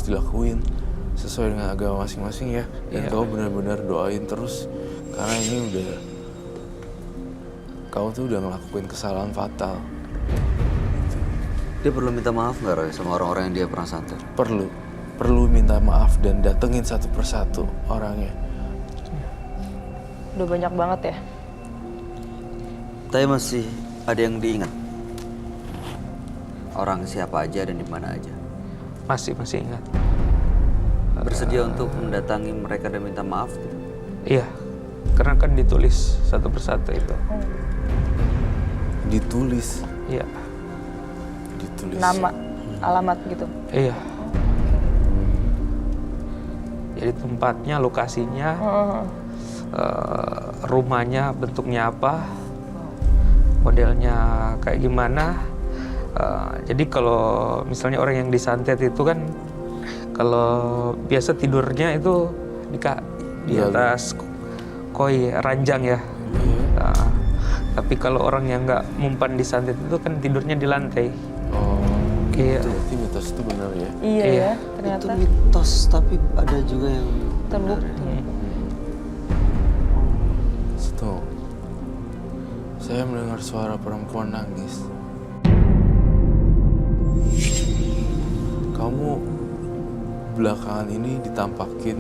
dilakuin sesuai dengan agama masing-masing ya. Dan kau benar-benar doain terus karena ini udah kau tuh udah ngelakuin kesalahan fatal. Dia perlu minta maaf nggak Roy sama orang-orang yang dia pernah santet? Perlu minta maaf dan datengin satu persatu orangnya. Udah banyak banget ya. Tapi masih ada yang diingat? Orang siapa aja dan di mana aja? Masih ingat. Bersedia untuk mendatangi mereka dan minta maaf gitu? Iya, karena kan ditulis satu persatu itu. Ditulis. Iya. Ditulis. Nama, alamat gitu. Iya. Jadi tempatnya, lokasinya, rumahnya bentuknya apa, modelnya kayak gimana. Jadi kalau misalnya orang yang disantet itu kan, kalau biasa tidurnya itu di atas koi ranjang ya. Tapi kalau orang yang nggak mempan disantet itu kan tidurnya di lantai. Oh, iya. Berarti mitos itu benar ya? Iya Iya. ya, ternyata Itu mitos, tapi ada juga yang terbukti. Stop. Saya mendengar suara perempuan nangis. Kamu belakangan ini ditampakin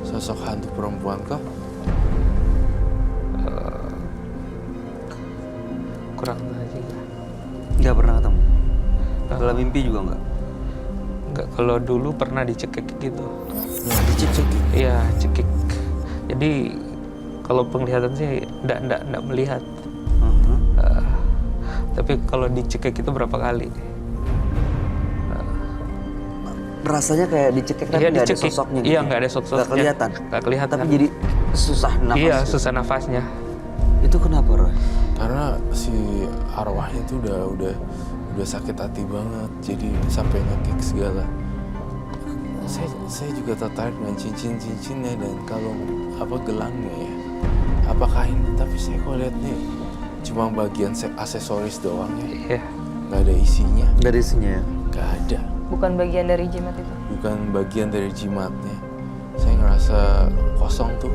sosok hantu perempuan kah? Kurang aja. nggak pernah ketemu. Dalam mimpi juga nggak? Nggak, kalau dulu pernah dicekik gitu. Nah, dicek-cek. Iya, cekik. Jadi kalau penglihatan sih enggak melihat. Tapi kalau dicekik itu berapa kali? Rasanya kayak dicekik tapi nggak ada dicekik. sosoknya gitu? Iya, nggak ada sosoknya. Nggak kelihatan? Nggak kelihatan. Tapi jadi susah nafas Iya, gitu? susah nafasnya. Itu kenapa Roy? Karena si arwahnya itu udah sakit hati banget, jadi sampai ngekik segala. Saya juga tertarik dengan cincin-cincinnya dan kalung gelangnya ya. Apa kain? Tapi saya kok lihat nih cuma bagian aksesoris doang ya. Iya. Nggak ada isinya. Nggak ada isinya ya? Nggak ada. Bukan bagian dari jimat itu. Bukan bagian dari jimatnya. Saya ngerasa kosong tuh.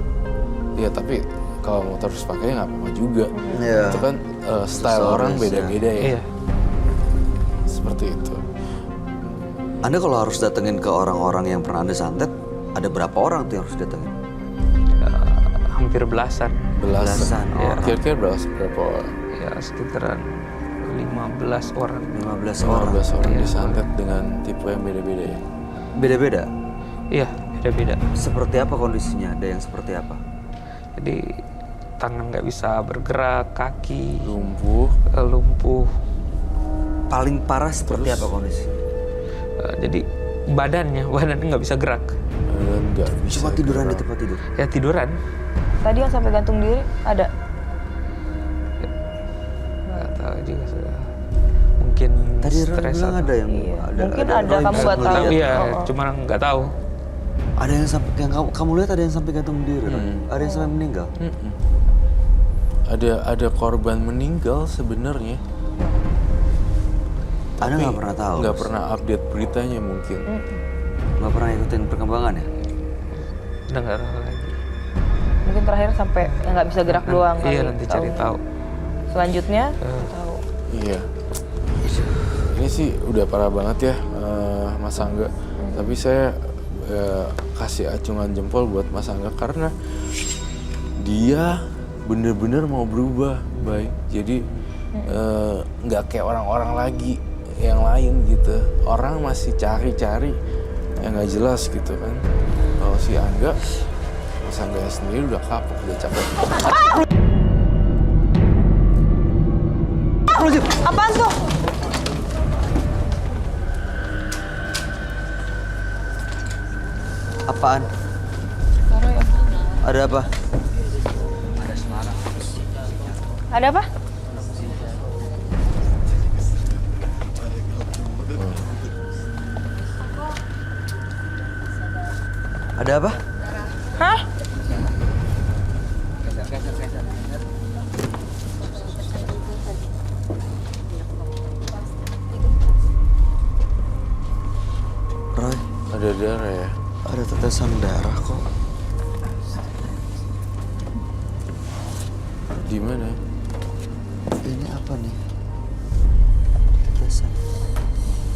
Ya tapi kalau mau terus pakai nggak apa-apa juga. Iya. Itu kan style orang beda-beda ya. Iya. Seperti itu. Anda kalau harus datengin ke orang-orang yang pernah Anda santet, ada berapa orang tuh yang harus datengin? Hampir belasan. Belasan orang. Kira-kira berapa orang? Ya, sekitaran 15 orang. 15 orang. 15 orang Iya. disantet dengan tipe yang beda-beda ya. Beda-beda? Iya, beda-beda. Seperti apa kondisinya? Ada yang seperti apa? Jadi tangan nggak bisa bergerak, kaki Lumpuh. lumpuh. Paling parah seperti apa kondisinya? Jadi badannya nggak bisa gerak. Dan nggak bisa. Cuma tiduran di gerak. tempat tidur? Ya tiduran. Tadi yang sampai gantung diri ada. Nggak tahu juga sudah. Mungkin Tadi Roy stres bilang atau- ada yang Iya. Mungkin Roy ada, kamu bisa nggak tahu. ngeliat. Iya, Oh. cuma nggak tahu. Ada yang sampai yang kamu lihat ada yang sampai gantung diri, Roy? Ada yang sampai meninggal? Mm-mm. Ada korban meninggal sebenarnya. Anda nggak pernah tahu? Nggak pernah update beritanya mungkin. Nggak pernah ikutin perkembangan ya? Udah nggak tahu lagi. Mungkin terakhir sampai yang nggak bisa gerak doang. Iya, kali. nanti cari tahu. Selanjutnya nggak tahu. Iya. Ini sih udah parah banget ya, Mas Angga. Tapi saya kasih acungan jempol buat Mas Angga karena dia bener-bener mau berubah, baik. Jadi nggak kayak orang-orang lagi yang lain gitu. Orang masih cari-cari yang nggak jelas gitu kan. Kalau si Angga, Mas Angga sendiri udah kapok, udah capek. Apaan tuh? Apaan? Ada apa? Ada apa? Ada apa? Hah? Roy, Ada darah Tetesan darah kok. Di mana? Ini apa nih? Tetesan.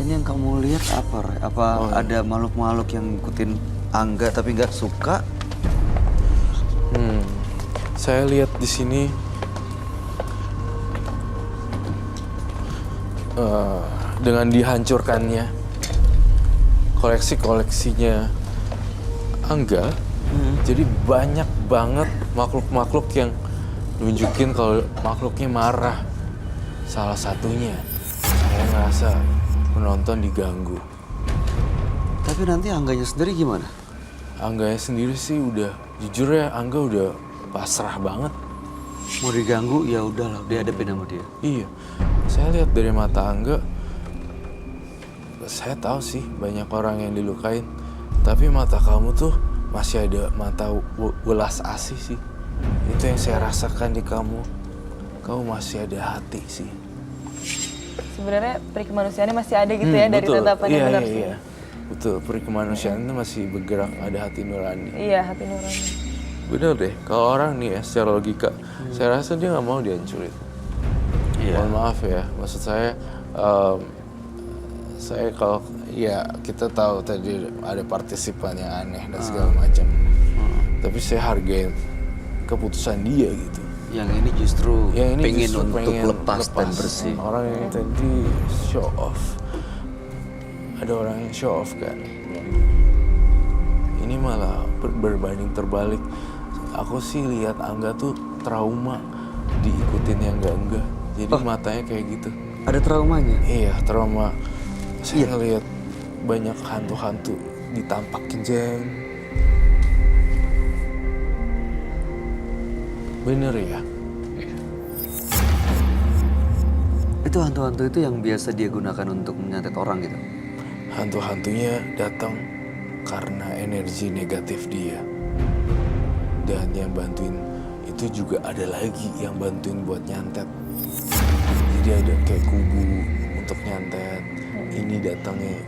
Ini yang kamu lihat apa, Re? Apa ada makhluk-makhluk yang ngikutin Angga tapi nggak suka? Saya lihat di sini dengan dihancurkannya koleksi-koleksinya Angga, jadi banyak banget makhluk-makhluk yang nunjukin kalau makhluknya marah. Salah satunya, saya ngerasa penonton diganggu. Tapi nanti Angganya sendiri gimana? Angganya sendiri sih udah, jujur ya, Angga udah pasrah banget. Mau diganggu ya udahlah, dihadapin sama dia. Iya, saya lihat dari mata Angga, saya tahu sih banyak orang yang dilukain, tapi mata kamu tuh masih ada mata welas asih sih. Itu yang saya rasakan di kamu. Kamu masih ada hati sih. Sebenarnya peri kemanusiaannya masih ada gitu ya dari tatapannya, iya, benar iya, sih. iya. Betul, peri kemanusiaan itu masih bergerak, ada hati nurani. Iya, hati nurani. Bener deh, kalau orang nih ya secara logika, saya rasa dia nggak mau dihancurin. Iya. Mohon maaf ya, maksud saya kalau ya kita tahu tadi ada partisipan yang aneh dan segala macam. Tapi saya hargain keputusan dia gitu. Yang ini justru pengen justru untuk lepas dan bersih. Orang yang tadi show off. Ada orang yang show off kan. Ini malah berbanding terbalik. Aku sih lihat Angga tuh trauma diikutin yang enggak. Jadi matanya kayak gitu. Ada traumanya? Iya, trauma. Saya ngelihat banyak hantu-hantu ditampakin jeng. Bener ya? Itu hantu-hantu itu yang biasa dia gunakan untuk menyantet orang gitu? Hantu-hantunya datang karena energi negatif dia. Dan yang bantuin itu juga ada lagi yang bantuin buat nyantet. Jadi ada kayak kubu untuk nyantet. Ini datangnya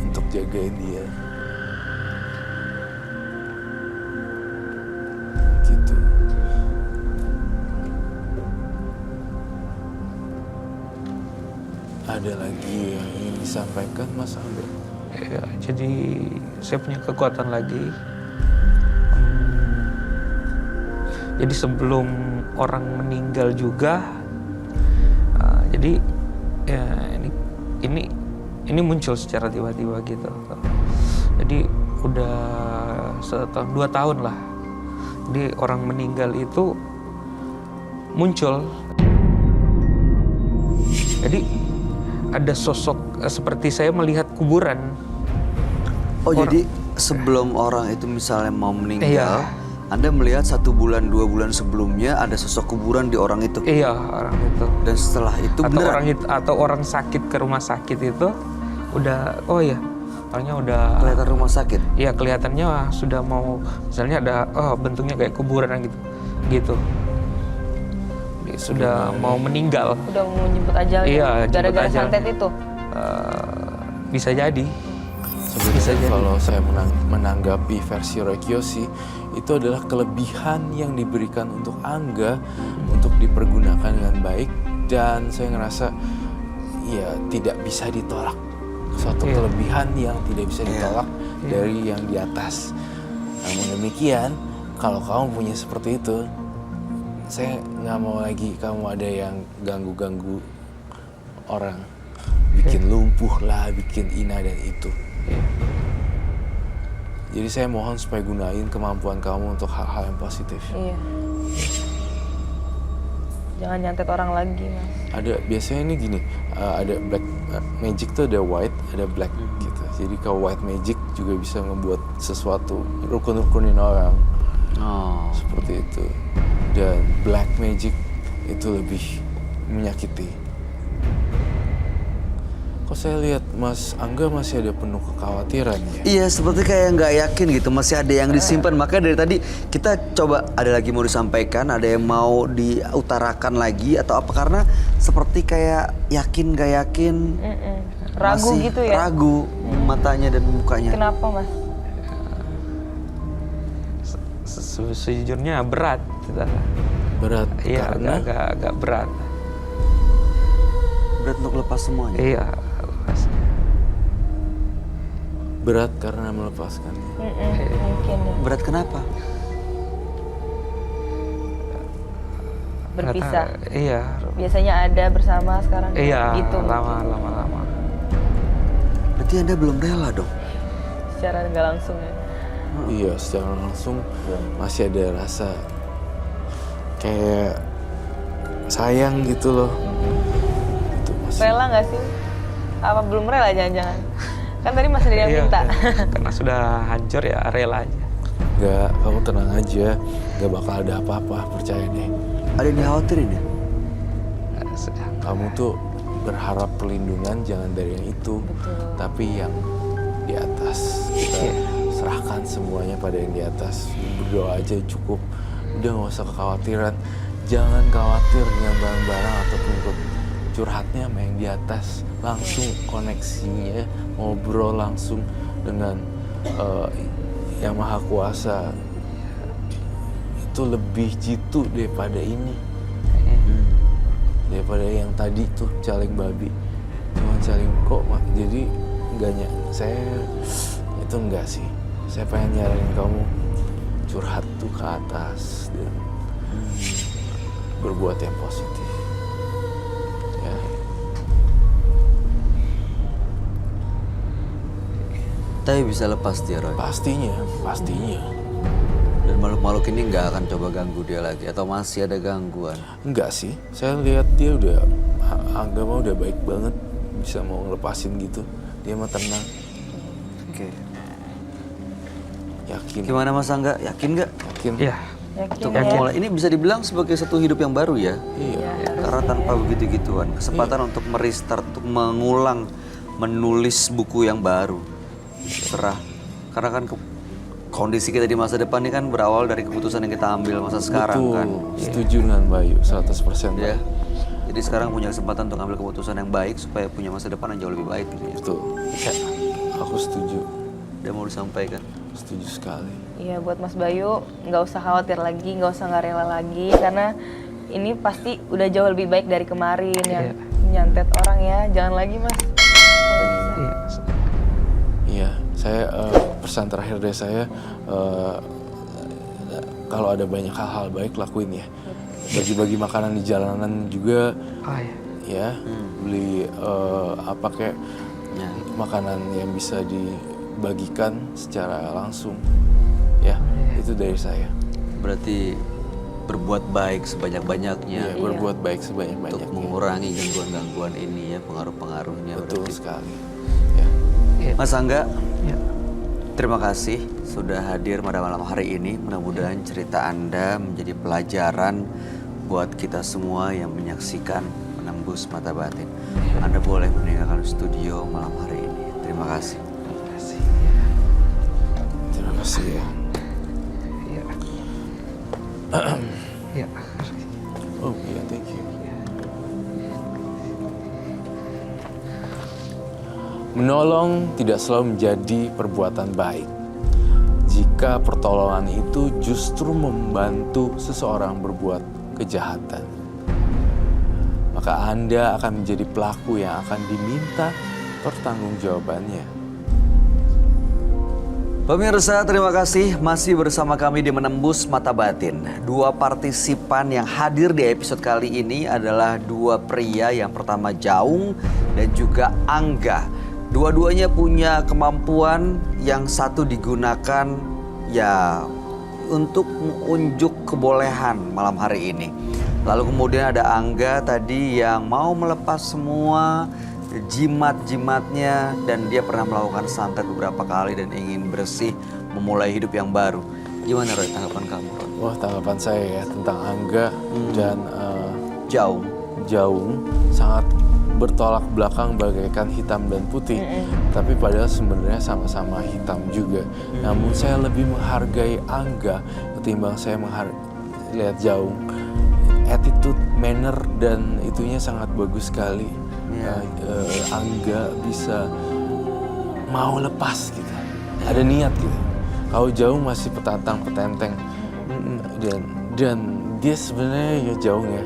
untuk jagain dia. Gitu. Ada lagi yang ingin disampaikan Mas Angga? Ya, jadi saya punya kekuatan lagi. Jadi sebelum orang meninggal juga, jadi ya ini muncul secara tiba-tiba gitu. Jadi udah 2 tahun lah. Jadi orang meninggal itu muncul. Jadi ada sosok seperti saya melihat kuburan. Jadi sebelum orang itu misalnya mau meninggal, Iya. Anda melihat 1 bulan 2 bulan sebelumnya ada sosok kuburan di orang itu. Iya, orang itu. Dan setelah itu Atau orang sakit ke rumah sakit itu udah, orangnya udah kelihatan rumah sakit. Iya, kelihatannya sudah mau, misalnya ada bentuknya kayak kuburan gitu. Dia sudah mau meninggal. Udah mau jemput ajal Iya, gara-gara jemput ajal. santet itu. Bisa jadi. Sebenarnya kalau saya menanggapi versi Roy Kiyoshi, itu adalah kelebihan yang diberikan untuk Angga untuk dipergunakan dengan baik, dan saya ngerasa ya tidak bisa ditolak. Suatu kelebihan yang tidak bisa ditolak dari yang di atas. Namun demikian, kalau kamu punya seperti itu, saya nggak mau lagi kamu ada yang ganggu-ganggu orang, bikin lumpuh lah, bikin ina dan itu. Jadi saya mohon supaya gunain kemampuan kamu untuk hal-hal yang positif. Iya. Jangan nyantet orang lagi, Mas. Ada biasanya ini gini, ada black magic tuh ada white, ada black gitu. Jadi kalau white magic juga bisa ngebuat sesuatu rukun-rukunin orang. Seperti itu. Dan black magic itu lebih menyakiti. Kok saya lihat Mas Angga masih ada penuh kekhawatiran ya? Iya, seperti kayak nggak yakin gitu, masih ada yang disimpan. Makanya dari tadi kita coba, ada lagi mau disampaikan, ada yang mau diutarakan lagi atau apa, karena seperti kayak yakin nggak yakin, Ragu masih gitu ya? ragu matanya dan mukanya. Kenapa, Mas? sejujurnya berat. Berat Iya, karena agak berat. Berat untuk lepas semuanya. Iya, lepas. berat karena melepaskannya. Mungkin ya. Berat kenapa? Berpisah. Iya. Biasanya ada bersama, sekarang Iya, gitu. lama. Berarti Anda belum rela dong? Secara nggak langsung ya. Iya, secara langsung masih ada rasa kayak sayang gitu loh. Itu masih. Rela nggak sih? Apa belum rela jangan-jangan? Kan tadi Mas sendiri yang Iya, minta. karena sudah hancur ya rela aja. Gak, kamu tenang aja. Gak bakal ada apa-apa, percaya deh. Ada yang dikhawatirin ya? Sudah. Kamu tuh berharap perlindungan jangan dari yang itu, tapi yang di atas. Kita serahkan semuanya pada yang di atas. Berdoa aja cukup. Udah nggak usah kekhawatiran. Jangan khawatir dengan barang-barang ataupun curhatnya sama yang di atas. Langsung koneksinya, ngobrol langsung dengan yang Maha Kuasa. Itu lebih jitu daripada ini. Daripada yang tadi tuh caleng babi. Cuma caleng kok, jadi enggaknya. Saya itu enggak sih. Saya pengen nyaranin kamu curhat tuh ke atas dan berbuat yang positif. Ya. Tapi bisa lepas dia, Roy. Pastinya. Dan makhluk-makhluk ini nggak akan coba ganggu dia lagi atau masih ada gangguan? Enggak sih. Saya lihat dia udah agama udah baik banget, bisa mau ngelepasin gitu. Dia mah tenang. Oke. Yakin. Gimana Mas Angga? Yakin nggak? Yakin. Iya. Yakin Untuk ya. memulai ini bisa dibilang sebagai satu hidup yang baru ya? Iya. Karena tanpa begitu-gituan, kesempatan untuk merestart, untuk mengulang, menulis buku yang baru. Serah. Karena kan kondisi kita di masa depan ini kan berawal dari keputusan yang kita ambil masa sekarang Betul. kan. Setuju dengan Bayu 100%. Ya. Bayu. Jadi sekarang punya kesempatan untuk ambil keputusan yang baik supaya punya masa depan yang jauh lebih baik gitu ya. Betul. Aku setuju. Udah mau disampaikan. Setuju sekali. Iya, buat Mas Bayu nggak usah khawatir lagi, nggak usah nggak rela lagi, karena ini pasti udah jauh lebih baik dari kemarin yang nyantet orang ya. Jangan lagi Mas. Iya. Iya, saya pesan terakhir dari saya kalau ada banyak hal-hal baik lakuin ya. Bagi-bagi makanan di jalanan juga Oh, iya. ya. Beli apa kayak Ya. makanan yang bisa dibagikan secara langsung. Ya, itu dari saya. Berarti berbuat baik sebanyak-banyaknya Iya, berbuat baik untuk sebanyak-banyaknya. mengurangi gangguan-gangguan ini ya, pengaruh-pengaruhnya. Betul berarti. sekali. Ya. Mas Angga, Iya. terima kasih sudah hadir pada malam hari ini. Mudah-mudahan cerita Anda menjadi pelajaran buat kita semua yang menyaksikan Menembus Mata Batin. Anda boleh meninggalkan studio malam hari ini. Terima kasih. Terima kasih ya. Iya. Iya. Oh iya, thank you. Menolong tidak selalu menjadi perbuatan baik. Jika pertolongan itu justru membantu seseorang berbuat kejahatan, maka Anda akan menjadi pelaku yang akan diminta pertanggungjawabannya. Pemirsa, terima kasih masih bersama kami di Menembus Mata Batin. Dua partisipan yang hadir di episode kali ini adalah dua pria, yang pertama Jaung dan juga Angga. Dua-duanya punya kemampuan, yang satu digunakan ya untuk menunjuk kebolehan malam hari ini. Lalu kemudian ada Angga tadi yang mau melepas semua jimat-jimatnya, dan dia pernah melakukan santet beberapa kali dan ingin bersih, memulai hidup yang baru. Gimana Roy, tanggapan kamu Roy? Wah, tanggapan saya ya tentang Angga dan Jaung. Jaung sangat bertolak belakang bagaikan hitam dan putih, tapi padahal sebenarnya sama-sama hitam juga. Namun saya lebih menghargai Angga ketimbang saya lihat Jaung. Attitude, manner dan itunya sangat bagus sekali. Angga bisa mau lepas gitu, ada niat gitu. Kalau Jaung masih petantang petenteng. Dan dia sebenarnya ya Jaung ya.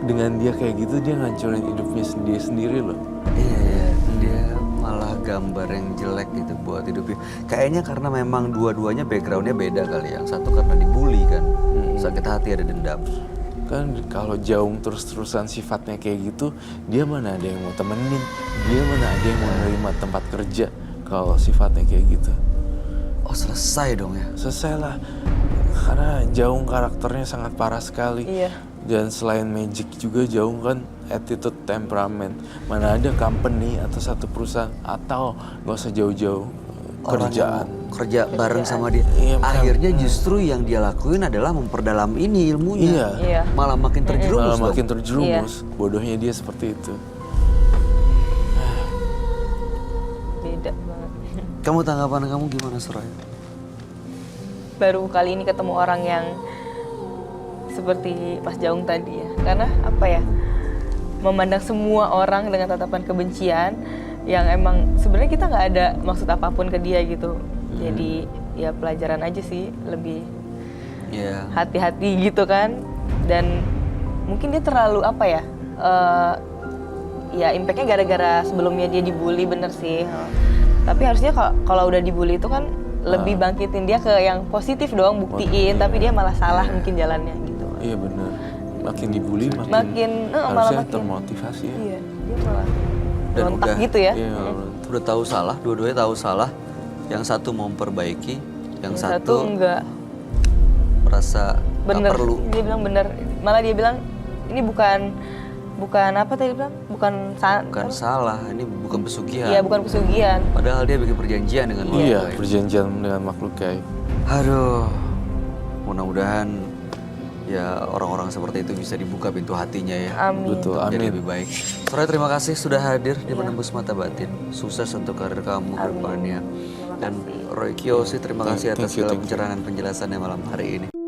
Dengan dia kayak gitu dia ngancurin hidupnya sendiri loh. Iya, dia malah gambar yang jelek gitu buat hidupnya. Kayaknya karena memang dua-duanya backgroundnya beda kali. Yang satu karena dibully kan, sakit hati ada dendam. Kan kalau Jaung terus-terusan sifatnya kayak gitu, dia mana ada yang mau temenin, dia mana ada yang mau nerima tempat kerja kalau sifatnya kayak gitu. Oh selesai dong ya? Selesai lah, karena Jaung karakternya sangat parah sekali. Iya. Dan selain magic juga Jaung kan attitude, temperamen. Mana ada company atau satu perusahaan atau gak usah jauh-jauh Orang kerjaan. yang kerja bareng sama dia. Iya, Akhirnya justru yang dia lakuin adalah memperdalam ini ilmunya. Iya. Iya. Malah makin terjerumus Malah dong. makin terjerumus. Bodohnya dia seperti itu. Beda banget. Kamu tanggapan kamu gimana Soraya? Baru kali ini ketemu orang yang seperti Mas Jaung tadi ya. Karena apa ya? Memandang semua orang dengan tatapan kebencian yang emang sebenarnya kita nggak ada maksud apapun ke dia gitu. Jadi ya pelajaran aja sih, lebih Iya. hati-hati gitu kan. Dan mungkin dia terlalu apa ya? Ya impactnya gara-gara sebelumnya dia dibully, bener sih. Tapi harusnya kalau udah dibully itu kan lebih bangkitin dia ke yang positif dong, buktiin. Tapi dia malah salah mungkin jalannya gitu. Iya benar. Makin dibully Makin malah harusnya makin termotivasi ya. Iya, dia malah Dan lontak udah- gitu ya. Iya, Udah tahu salah, dua-duanya tahu salah. Yang satu mau memperbaiki, yang Yang satu enggak merasa nggak bener. perlu. Dia bilang bener. Malah dia bilang ini bukan apa tadi bilang? Bukan Bukan salah, ini bukan pesugihan. Iya, bukan pesugihan. Padahal dia bikin perjanjian dengan makhluk Iya, gaib. perjanjian dengan makhluk gaib. Aduh, mudah-mudahan ya orang-orang seperti itu bisa dibuka pintu hatinya ya. Amin. Betul, Jadi amin. lebih baik. Soraya terima kasih sudah hadir di Menembus Mata Batin. Sukses untuk karir kamu ke depannya. Dan Roy Kiyoshi terima kasih atas Thank you, segala thank you. pencerahan penjelasannya malam hari ini.